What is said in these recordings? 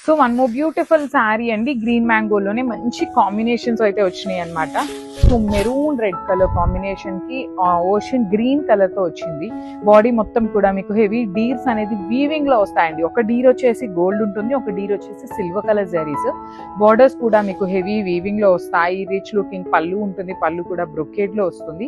So one more beautiful sari అండి, green మ్యాంగోలోనే మంచి combinations అయితే వచ్చినాయి అనమాట. So maroon red colour combination కి ఓషన్ గ్రీన్ కలర్ తో వచ్చింది. బాడీ మొత్తం కూడా మీకు హెవీ డీర్స్ అనేది వీవింగ్ లో వస్తాయండి. ఒక డీర్ వచ్చేసి గోల్డ్ ఉంటుంది, ఒక డీర్ వచ్చేసి సిల్వర్ కలర్ జరీస్. బార్డర్స్ కూడా మీకు హెవీ వీవింగ్ లో వస్తాయి. రిచ్ లుకింగ్ పళ్ళు ఉంటుంది, పళ్ళు కూడా బ్రొకేడ్ లో వస్తుంది.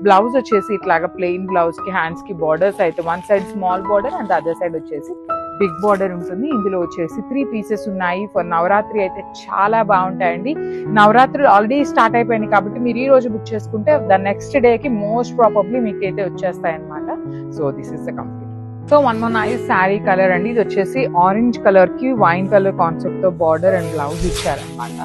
బ్లౌజ్ వచ్చేసి ఇట్లాగా ప్లెయిన్ బ్లౌజ్ కి హ్యాండ్స్ కి బార్డర్స్ అయితే one side small border and other side వచ్చేసి బిగ్ బార్డర్ ఉంటుంది. ఇందులో వచ్చేసి 3 పీసెస్ ఉన్నాయి. ఫర్ నవరాత్రి అయితే చాలా బాగుంటాయండి. నవరాత్రులు ఆల్రెడీ స్టార్ట్ అయిపోయినాయి కాబట్టి మీరు ఈ రోజు బుక్ చేసుకుంటే ద నెక్స్ట్ డే కి మోస్ట్ ప్రాబబ్లీ మీకు అయితే వచ్చేస్తాయి అనమాట. So this is the complete. So one more nice sari colour అండి. ఇది వచ్చేసి ఆరెంజ్ కలర్ కి వైన్ కలర్ కాన్సెప్ట్ తో బార్డర్ అండ్ బ్లౌజ్ ఇచ్చారనమాట.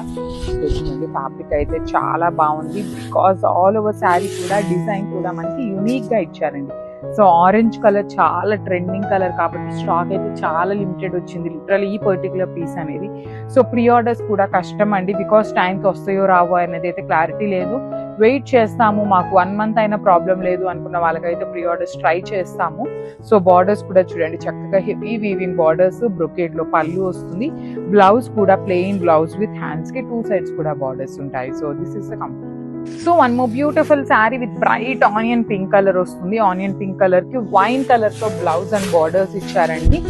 ఫ్యాబ్రిక్ అయితే చాలా బాగుంది. బికాస్ ఆల్ ఓవర్ శారీ కూడా డిజైన్ కూడా మనకి యూనిక్ గా ఇచ్చారండి. సో ఆరెంజ్ కలర్ చాలా ట్రెండింగ్ కలర్ కాబట్టి స్టాక్ అయితే చాలా లిమిటెడ్ వచ్చింది లిటరల్ ఈ పర్టికులర్ పీస్ అనేది. సో ప్రీ ఆర్డర్స్ కూడా కష్టం అండి, బికాస్ టైంకి వస్తాయో రావో అనేది అయితే క్లారిటీ లేదు. వెయిట్ చేస్తాము, మాకు 1 month అయినా ప్రాబ్లం లేదు అనుకున్న వాళ్ళకైతే ప్రీ ఆర్డర్స్ ట్రై చేస్తాము. సో బార్డర్స్ కూడా చూడండి, చక్కగా హెవీ వీవింగ్ బార్డర్స్, బ్రొకేడ్ లో పళ్ళు వస్తుంది. బ్లౌజ్ కూడా ప్లెయిన్ బ్లౌజ్ విత్ హ్యాండ్స్ కి 2 sides కూడా బార్డర్స్ ఉంటాయి. So this is the complete. So one more beautiful sari with bright onion pink colour వస్తుంది. ఆనియన్ పింక్ కలర్ కి వైన్ కలర్ తో బ్లౌజ్ అండ్ బార్డర్స్ ఇచ్చారండి.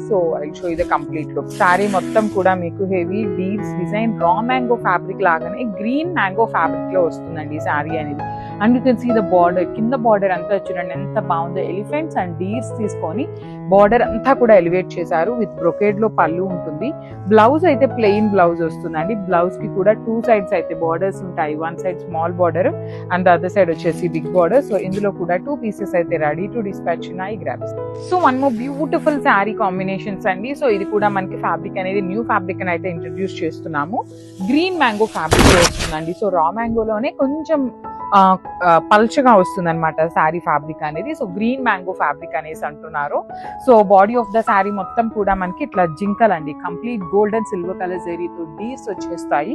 So I show you the complete look. Sari మొత్తం కూడా మీకు heavy deals design రా mango fabric లాగానే green mango fabric లో వస్తుందండి శారీ అనేది. And you can see the border, కింద బార్డర్ అంతా చూడండి ఎంత బాగుందో. ఎలిఫెంట్స్ అండ్ డీర్స్ తీసుకొని బార్డర్ అంతా కూడా ఎలివేట్ చేశారు. విత్ బ్రొకేడ్ లో పళ్ళు ఉంటుంది. బ్లౌజ్ అయితే ప్లెయిన్ బ్లౌజ్ వస్తుందండి. బ్లౌజ్ కి కూడా 2 sides అయితే బార్డర్స్ ఉంటాయి. One side small border and other side వచ్చేసి బిగ్ బార్డర్. సో ఇందులో కూడా 2 pieces అయితే రెడీ టు డిస్పాచ్ ఉన్నాయి. Grabs. So one more beautiful sari combinations అండి. సో ఇది కూడా మనకి ఫ్యాబ్రిక్ అనేది న్యూ ఫ్యాబ్రిక్ అని అయితే ఇంట్రడ్యూస్ చేస్తున్నాము. గ్రీన్ మ్యాంగో ఫ్యాబ్రిక్ వస్తుందండి. సో రా మ్యాంగోలోనే కొంచెం పల్చగా వస్తుంది అనమాట శారీ ఫ్యాబ్రిక్ అనేది. సో గ్రీన్ మ్యాంగో ఫ్యాబ్రిక్ అనేసి అంటున్నారు. So body of the sari మొత్తం కూడా మనకి ఇట్లా జింకల్ అండి, complete gold and silver colour జరీతో డీర్స్ వచ్చేస్తాయి.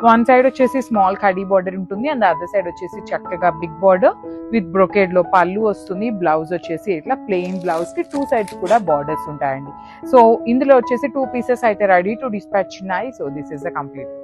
వన్ సైడ్ వచ్చేసి స్మాల్ కడీ బార్డర్ ఉంటుంది అండ్ అదర్ సైడ్ వచ్చేసి చక్కగా బిగ్ బార్డర్ విత్ బ్రొకేడ్ లో పళ్ళు వస్తుంది. బ్లౌజ్ వచ్చేసి ఇట్లా ప్లెయిన్ బ్లౌజ్ కి 2 sides కూడా బార్డర్స్ ఉంటాయండి. సో ఇందులో వచ్చేసి 2 pieces అయితే రెడీ టు డిస్పాచ్ ఉన్నాయి. So this is the complete.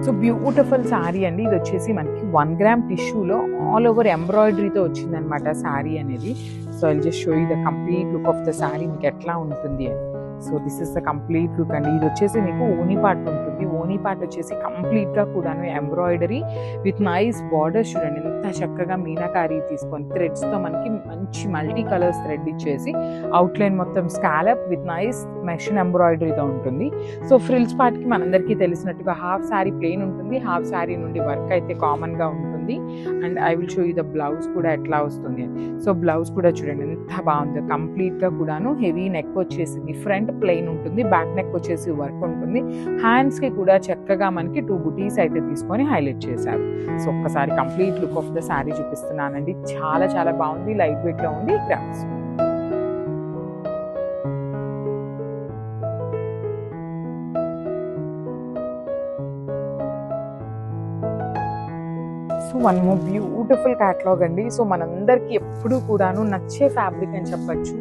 So beautiful sari అండి. ఇది వచ్చేసి మనకి 1 gram టిష్యూలో ఆల్ ఓవర్ ఎంబ్రాయిడరీతో వచ్చిందనమాట శారీ అనేది. So I just show you the complete look of the sari మీకు ఎట్లా ఉంటుంది అని. So this is the complete look అండి. ఇది వచ్చేసి మీకు ఓనీ పార్ట్ ఉంటుంది. ఓనీ పార్ట్ వచ్చేసి కంప్లీట్ గా కూడాను ఎంబ్రాయిడరీ విత్ నైస్ బార్డర్స్ చూడండి ఎంత చక్కగా మీనాకారీ తీసుకొని థ్రెడ్స్ తో మనకి మంచి మల్టీ కలర్స్ థ్రెడ్ ఇచ్చేసి అవుట్లైన్ మొత్తం స్కాలప్ విత్ నైస్ మెషిన్ ఎంబ్రాయిడరీతో ఉంటుంది. సో ఫ్రిల్స్ పార్ట్ కి మనందరికీ తెలిసినట్టుగా హాఫ్ శారీ ప్లెయిన్ ఉంటుంది, హాఫ్ శారీ నుండి వర్క్ అయితే కామన్ గా ఉంటుంది. And I will show you the blouse కూడా ఎట్లా వస్తుంది. సో బ్లౌజ్ కూడా చూడండి ఎంత బాగుందో. కంప్లీట్ గా కూడాను హెవీ నెక్ వచ్చేసింది, ఫ్రంట్ ప్లెయిన్ ఉంటుంది, బ్యాక్ నెక్ వచ్చేసి వర్క్ ఉంటుంది. హ్యాండ్స్ కి కూడా చక్కగా మనకి 2 booties అయితే తీసుకొని హైలైట్ చేశారు. సో ఒక్కసారి complete look of the sari చూపిస్తున్నానండి. చాలా చాలా బాగుంది, లైట్ వెయిట్ లో ఉంది. Grams. So one more beautiful catalogue అండి. సో మనందరికి ఎప్పుడు కూడాను నచ్చే ఫ్యాబ్రిక్ అని చెప్పచ్చు.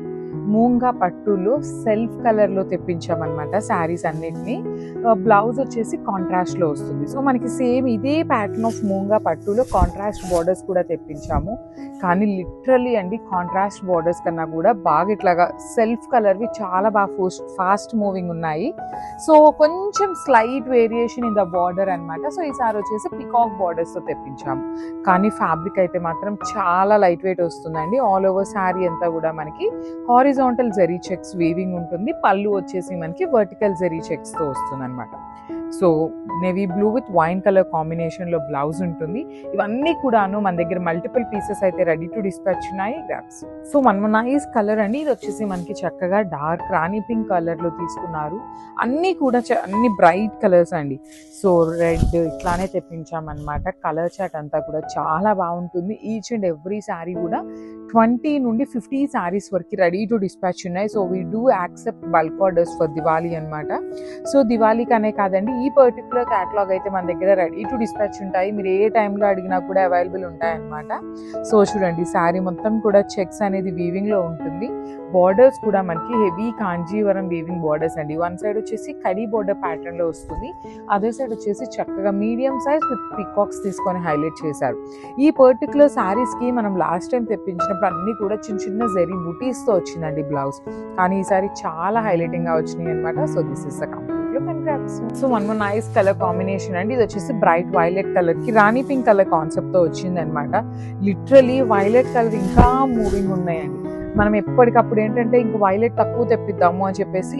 మూంగా పట్టులో సెల్ఫ్ కలర్లో తెప్పించామన్నమాట శారీస్ అన్నిటిని. బ్లౌజ్ వచ్చేసి కాంట్రాస్ట్లో వస్తుంది. సో మనకి సేమ్ ఇదే ప్యాటర్న్ ఆఫ్ మూంగా పట్టులో కాంట్రాస్ట్ బార్డర్స్ కూడా తెప్పించాము. కానీ లిటరల్లీ అండి కాంట్రాస్ట్ బార్డర్స్ కన్నా కూడా బాగా ఇట్లాగా సెల్ఫ్ కలర్వి చాలా బాగా ఫాస్ట్ మూవింగ్ ఉన్నాయి. సో కొంచెం slight variation in the border అనమాట. సో ఈసారి వచ్చేసి పికాక్ బార్డర్స్తో తెప్పించాము. కానీ ఫ్యాబ్రిక్ అయితే మాత్రం చాలా లైట్ వెయిట్ వస్తుందండి. ఆల్ ఓవర్ శారీ అంతా కూడా మనకి హారిజాంటల్ జరీ చెక్స్ వీవింగ్ ఉంటుంది. పళ్ళు వచ్చేసి మనకి వర్టికల్ జరీ చెక్స్తో వస్తుంది అనమాట. So navy blue with wine colour కాంబినేషన్లో బ్లౌజ్ ఉంటుంది. ఇవన్నీ కూడాను మన దగ్గర మల్టిపుల్ పీసెస్ అయితే రెడీ టు డిస్పాచ్ ఉన్నాయి. గ్రాప్స్. సో మన నైస్ కలర్ అండి. ఇది వచ్చేసి మనకి చక్కగా డార్క్ రాణి పింక్ కలర్లో తీసుకున్నారు. అన్నీ కూడా అన్ని బ్రైట్ కలర్స్ అండి. సో రెడ్ ఇట్లానే తెప్పించామన్నమాట. కలర్ చాట్ అంతా కూడా చాలా బాగుంటుంది. ఈచ్ అండ్ ఎవ్రీ శారీ కూడా 20 నుండి 50 శారీస్ వరకు రెడీ టు డిస్పాచ్ ఉన్నాయి. So we do accept bulk orders for Diwali అనమాట. సో దివాళీకనే కాదండి, ఈ పర్టికులర్ క్యాటలాగ్ అయితే మన దగ్గర రెడీ టు డిస్పాచ్ ఉంటాయి. మీరు ఏ టైంలో అడిగినా కూడా అవైలబుల్ ఉంటాయన్నమాట. సో చూడండి శారీ మొత్తం కూడా చెక్స్ అనేది వీవింగ్లో ఉంటుంది. బార్డర్స్ కూడా మనకి హెవీ కాంజీవరం వీవింగ్ బార్డర్స్ అండి. వన్ సైడ్ వచ్చేసి కడీ బార్డర్ ప్యాటర్న్లో వస్తుంది. అదే సైడ్ వచ్చేసి చక్కగా మీడియం సైజ్ విత్ పికాక్స్ తీసుకొని హైలైట్ చేశారు. ఈ పర్టికులర్ శారీస్కి మనం లాస్ట్ టైం తెప్పించినప్పుడు అన్నీ కూడా చిన్న చిన్న జరీ బుటీస్తో వచ్చిందండి బ్లౌజ్. కానీ ఈసారి చాలా హైలైటింగ్గా వచ్చినాయి అనమాట. So this is the complete look and grasp. So one more nice colour combination అండి. ఇది వచ్చేసి బ్రైట్ వైలెట్ కలర్కి రాణి పింక్ కలర్ కాన్సెప్ట్తో వచ్చింది అనమాట. లిటరలీ వైలెట్ కలర్ ఇంకా మూవింగ్ ఉన్నాయండి. మనం ఎప్పటికప్పుడు ఏంటంటే ఇంక వైలెట్ తక్కువ తెప్పిద్దాము అని చెప్పేసి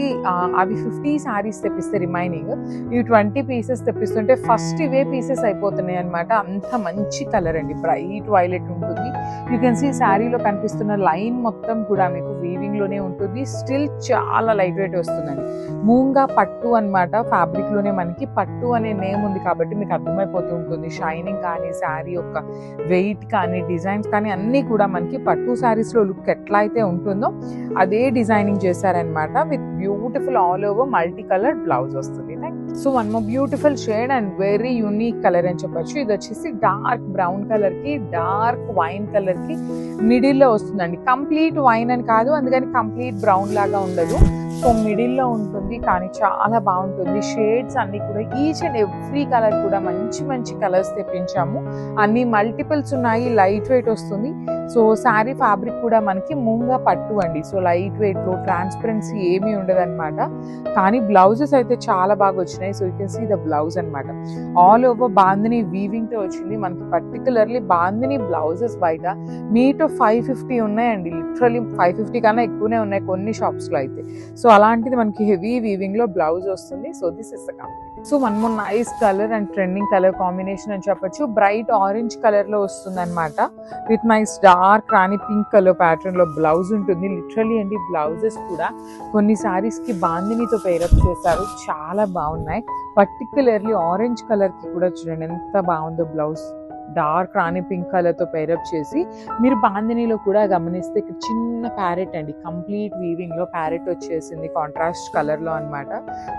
అవి 50 శారీస్ తెప్పిస్తే రిమైనింగ్ ఇవి 20 పీసెస్ తెప్పిస్తుంటే ఫస్ట్ ఇవే పీసెస్ అయిపోతున్నాయి అనమాట. అంత మంచి కలర్ అండి. బ్రైట్ వైలెట్ ఉంటుంది. యూ కెన్ సీ శారీలో కనిపిస్తున్న లైన్ మొత్తం కూడా మీకు వీవింగ్లోనే ఉంటుంది. స్టిల్ చాలా లైట్ వెయిట్ వస్తుందండి. మూంగా పట్టు అనమాట. ఫ్యాబ్రిక్లోనే మనకి పట్టు అనే నేమ్ ఉంది కాబట్టి మీకు అర్థమైపోతూ ఉంటుంది. షైనింగ్ కానీ శారీ యొక్క వెయిట్ కానీ డిజైన్స్ కానీ అన్నీ కూడా మనకి పట్టు శారీస్లో లుక్ ఎట్లా అయితే ఉంటుందో అదే డిజైనింగ్ చేశారనమాట. With beautiful all over multi colour blouse వస్తుంది. So one more beautiful shade and very unique colour అని చెప్పొచ్చు. ఇది వచ్చేసి డార్క్ బ్రౌన్ కలర్ కి డార్క్ వైన్ కలర్ కి మిడిల్లో వస్తుందండి. కంప్లీట్ వైన్ అని కాదు, అందుకని కంప్లీట్ బ్రౌన్ లాగా ఉండదు. సో మిడిల్లో ఉంటుంది కానీ చాలా బాగుంటుంది. షేడ్స్ అన్ని కూడా ఈచ్ అండ్ ఎవ్రీ కలర్ కూడా మంచి మంచి కలర్స్ తెప్పించాము. అన్ని మల్టిపుల్స్ ఉన్నాయి. లైట్ వెయిట్ వస్తుంది. సో శారీ ఫ్యాబ్రిక్ కూడా మనకి మూంగా పట్టు అండి. సో లైట్ వెయిట్లో ట్రాన్స్పరెన్సీ ఏమీ ఉండదు అనమాట. కానీ బ్లౌజెస్ అయితే చాలా బాగా వచ్చినాయి. So you can see the blouse అనమాట. ఆల్ ఓవర్ బాందిని వీవింగ్తో వచ్చింది. మనకి పర్టికులర్లీ బాందిని బ్లౌజెస్ బయట మీట్ 550 ఉన్నాయండి. లిటరలీ 550 కన్నా ఎక్కువనే ఉన్నాయి కొన్ని షాప్స్లో అయితే. సో అలాంటిది మనకి హెవీ వీవింగ్లో బ్లౌజ్ వస్తుంది. So this is the complete. So one more nice colour and trending colour combination అని చెప్పొచ్చు. బ్రైట్ ఆరెంజ్ కలర్లో వస్తుంది అనమాట. With nice dark Rani pink colour ప్యాటర్న్లో బ్లౌజ్ ఉంటుంది. లిటరలీ అండి బ్లౌజెస్ కూడా కొన్ని శారీస్కి బాందినితో పేరప్ చేశారు. చాలా బాగున్నాయి. పర్టికులర్లీ ఆరెంజ్ కలర్కి కూడా చూడండి ఎంత బాగుందో బ్లౌజ్. డార్క్ రాణి పింక్ కలర్తో పేరప్ చేసి మీరు బాందినీలో కూడా గమనిస్తే ఇక్కడ చిన్న ప్యారెట్ అండి. కంప్లీట్ వీవింగ్లో ప్యారెట్ వచ్చేసింది కాంట్రాస్ట్ కలర్లో అనమాట.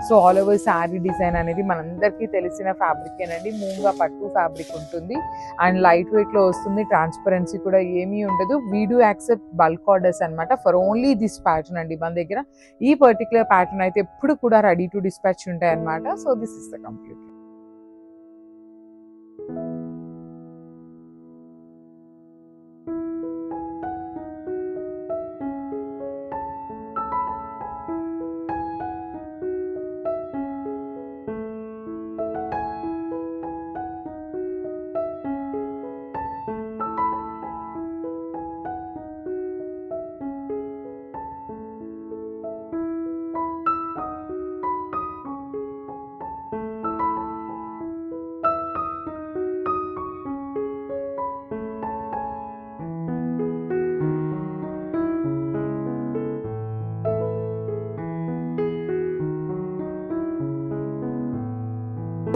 So all over sari design అనేది మనందరికీ తెలిసిన ఫ్యాబ్రికేనండి. మూంగా పట్టు ఫ్యాబ్రిక్ ఉంటుంది అండ్ లైట్ వెయిట్లో వస్తుంది. ట్రాన్స్పరెన్సీ కూడా ఏమీ ఉండదు. We do accept bulk orders అనమాట ఫర్ ఓన్లీ దిస్ ప్యాటర్న్ అండి. మన దగ్గర ఈ పర్టికులర్ ప్యాటర్న్ అయితే ఎప్పుడు కూడా రెడీ టు డిస్పాచ్ ఉంటాయి అనమాట. So this is the complete.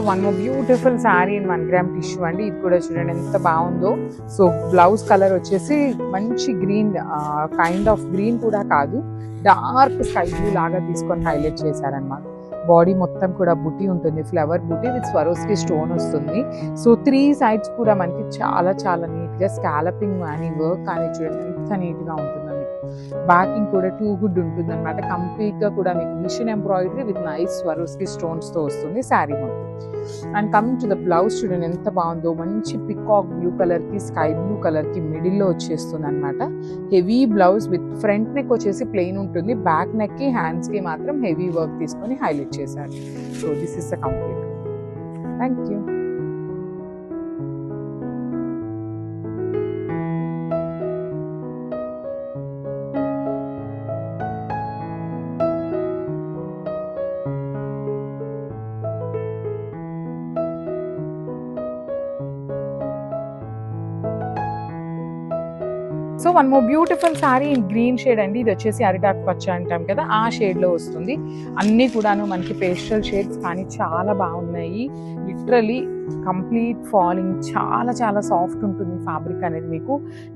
One more beautiful sari in 1 gram tissue అండి. ఇది కూడా చూడండి ఎంత బాగుందో. సో బ్లౌజ్ కలర్ వచ్చేసి మంచి గ్రీన్, కైండ్ ఆఫ్ గ్రీన్ కూడా కాదు, డార్క్ స్కై బ్లూ లాగా తీసుకొని హైలైట్ చేశారనమాట. బాడీ మొత్తం కూడా బుటీ ఉంటుంది. Flower buti with Swarovski stone వస్తుంది. సో 3 సైడ్స్ కూడా మనకి చాలా చాలా నీట్గా స్కాలపింగ్ కానీ వర్క్ కానీ చూడండి ఎంత నీట్గా ఉంటుందండి. బ్యాకింగ్ కూడా టూ గుడ్ ఉంటుంది అనమాట. కంప్లీట్గా కూడా మీకు machine embroidery with nice Swarovski స్టోన్స్తో వస్తుంది శారీ మొత్తం. And coming to the blouse చూడండి ఎంత బాగుందో, మంచి పికాక్ బ్లూ కలర్కి స్కై బ్లూ కలర్కి మిడిల్లో వచ్చేస్తుంది అనమాట. Heavy blouse with front neck వచ్చేసి ప్లెయిన్ ఉంటుంది, బ్యాక్ నెక్కి హ్యాండ్స్కి మాత్రం హెవీ వర్క్ తీసుకొని హైలైట్ చేశారు. So this is the complete. Thank you. So one more beautiful sari in green shade అండి. ఇది వచ్చేసి అరిటాకు పచ్చ అంటాం కదా, ఆ షేడ్లో వస్తుంది. అన్నీ కూడాను మనకి పేస్టల్ షేడ్స్ కానీ చాలా బాగున్నాయి. లిటరలీ కంప్లీట్ ఫాలింగ్, చాలా చాలా సాఫ్ట్ ఉంటుంది ఫ్యాబ్రిక్ అనేది. మీకు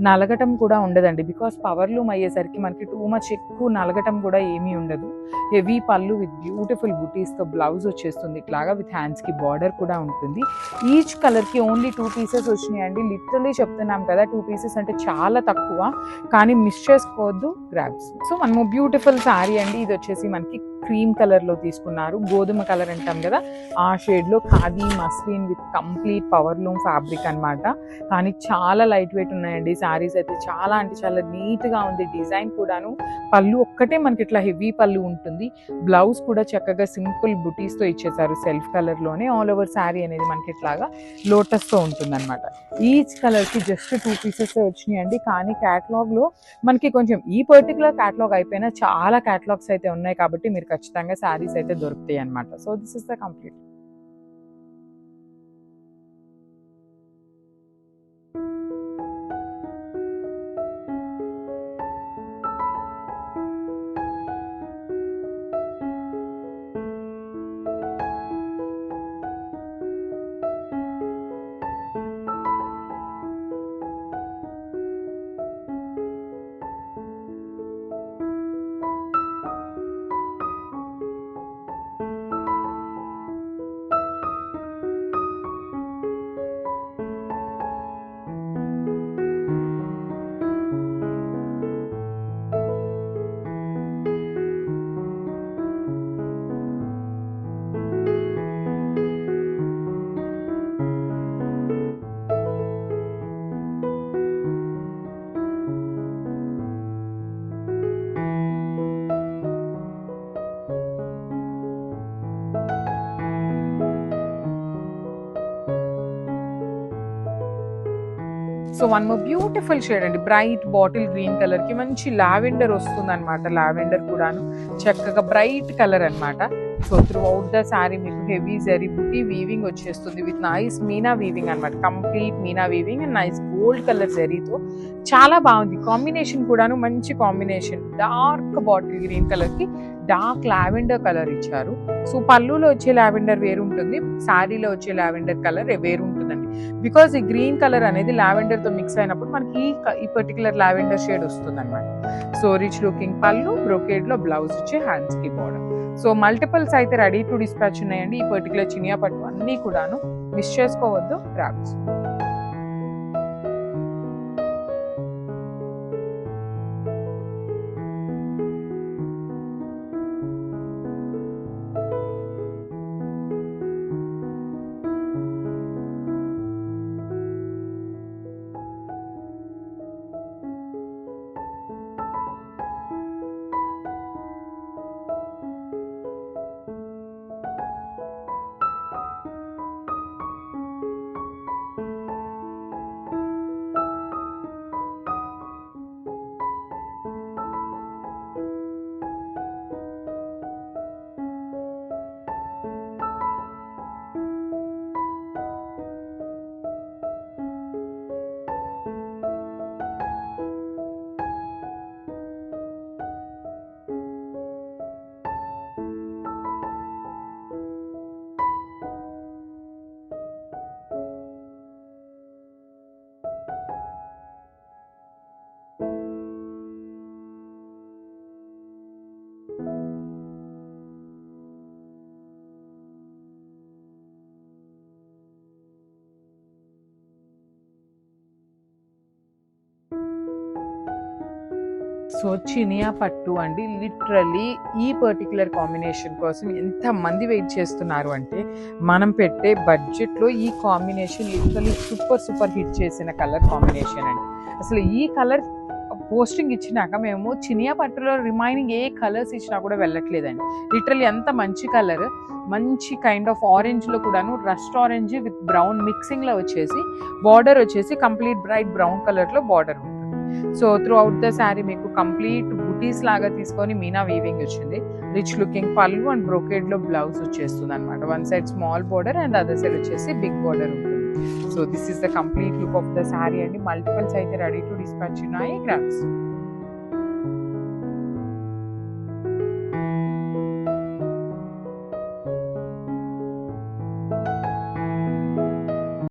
నలగటం కూడా ఉండదండి, బికాస్ పవర్ లూమ్ అయ్యేసరికి మనకి టూ మచ్ ఎక్కువ నలగటం కూడా ఏమీ ఉండదు. హెవీ పళ్ళు విత్ బ్యూటిఫుల్ బుటీస్తో బ్లౌజ్ వచ్చేస్తుంది ఇట్లాగా, విత్ హ్యాండ్స్కి బార్డర్ కూడా ఉంటుంది. ఈచ్ కలర్కి ఓన్లీ 2 పీసెస్ వచ్చినాయండి. లిటరలీ చెప్తున్నాం కదా, 2 పీసెస్ అంటే చాలా తక్కువ, కానీ మిస్ చేసుకోవద్దు గ్రాబ్స్. సో మనము బ్యూటిఫుల్ శారీ అండి. ఇది వచ్చేసి మనకి క్రీమ్ కలర్లో తీసుకున్నారు, గోధుమ కలర్ అంటాం కదా ఆ షేడ్లో, khadi muslin with complete power loom fabric అనమాట. కానీ చాలా లైట్ వెయిట్ ఉన్నాయండి శారీస్ అయితే, చాలా అంటే చాలా నీట్గా ఉంది. డిజైన్ కూడాను, పళ్ళు ఒక్కటే మనకి ఇట్లా హెవీ పళ్ళు ఉంటుంది. బ్లౌజ్ కూడా చక్కగా సింపుల్ బుటీస్తో ఇచ్చేసారు సెల్ఫ్ కలర్లోనే. ఆల్ ఓవర్ శారీ అనేది మనకి ఇట్లాగా లోటస్తో ఉంటుంది అనమాట. ఈచ్ కలర్కి జస్ట్ 2 పీసెస్ వచ్చినాయండి. కానీ క్యాటలాగ్లో మనకి కొంచెం ఈ పర్టికులర్ క్యాటలాగ్ అయిపోయినా చాలా క్యాటలాగ్స్ అయితే ఉన్నాయి, కాబట్టి మీరు ఖచ్చితంగా శారీస్ అయితే దొరుకుతాయి అనమాట. So this is the complete. So one more beautiful shade అండి, బ్రైట్ బాటిల్ గ్రీన్ కలర్ కి మంచి లావెండర్ వస్తుంది అనమాట. లావెండర్ కూడాను చక్కగా బ్రైట్ కలర్ అనమాట. So through out the sari మీకు హెవీ జరీ బుటీ వీవింగ్ వచ్చేస్తుంది విత్ నైస్ మీనా వీవింగ్ అనమాట. Complete Meena weaving and nice gold colour జరీతో చాలా బాగుంది. కాంబినేషన్ కూడాను మంచి combination. Dark bottle green colour కి డార్క్ లావెండర్ కలర్ ఇచ్చారు. సో పళ్ళులో వచ్చే లావెండర్ వేరు ఉంటుంది, శారీలో వచ్చే లావెండర్ కలర్ వేరు ఉంటుందండి. బికాస్ ఈ గ్రీన్ కలర్ అనేది లావెండర్ తో మిక్స్ అయినప్పుడు మనకి ఈ పర్టికులర్ లావెండర్ షేడ్ వస్తుంది అనమాట. సో రిచ్ లుకింగ్ పళ్ళు, బ్రొకేడ్ లో బ్లౌజ్ వచ్చి హ్యాండ్స్ కి బార్డర్. సో మల్టిపుల్స్ అయితే రెడీ టు డిస్పాచ్ ఉన్నాయండి. ఈ పర్టికులర్ చినియా పట్టు అన్నీ కూడాను మిస్ చేసుకోవద్దు గ్రాబ్స్. సో చినియా పట్టు అండి, లిటరల్లీ ఈ పర్టికులర్ కాంబినేషన్ కోసం ఎంతమంది వెయిట్ చేస్తున్నారు అంటే, మనం పెట్టే బడ్జెట్లో ఈ కాంబినేషన్ లిటరల్లీ సూపర్ హిట్ చేసిన కలర్ కాంబినేషన్ అండి. అసలు ఈ కలర్ పోస్టింగ్ ఇచ్చినాక మేము చినియా పట్టులో రిమైనింగ్ ఏ కలర్స్ ఇచ్చినా కూడా వెళ్ళట్లేదండి. లిటరల్లీ ఎంత మంచి కలర్, మంచి కైండ్ ఆఫ్ ఆరెంజ్లో కూడాను రస్ట్ ఆరెంజ్ విత్ బ్రౌన్ మిక్సింగ్లో వచ్చేసి బార్డర్ వచ్చేసి కంప్లీట్ బ్రైట్ బ్రౌన్ కలర్లో బార్డర్ ఉంటుంది. So through out the sari మీకు కంప్లీట్ బుటీస్ లాగా తీసుకొని మీనా వీవింగ్ వచ్చింది. రిచ్ లుకింగ్ పళ్ళు అండ్ బ్రోకేడ్లో బ్లౌజ్ వచ్చేస్తుంది అనమాట. One side small border and other side వచ్చేసి బిగ్ బార్డర్ ఉంటుంది. So this is the complete look of the sari అండి. మల్టిపల్స్ అయితే రెడీ టు డిస్పాచ్ ఉన్నాయి. గ్రామ్స్.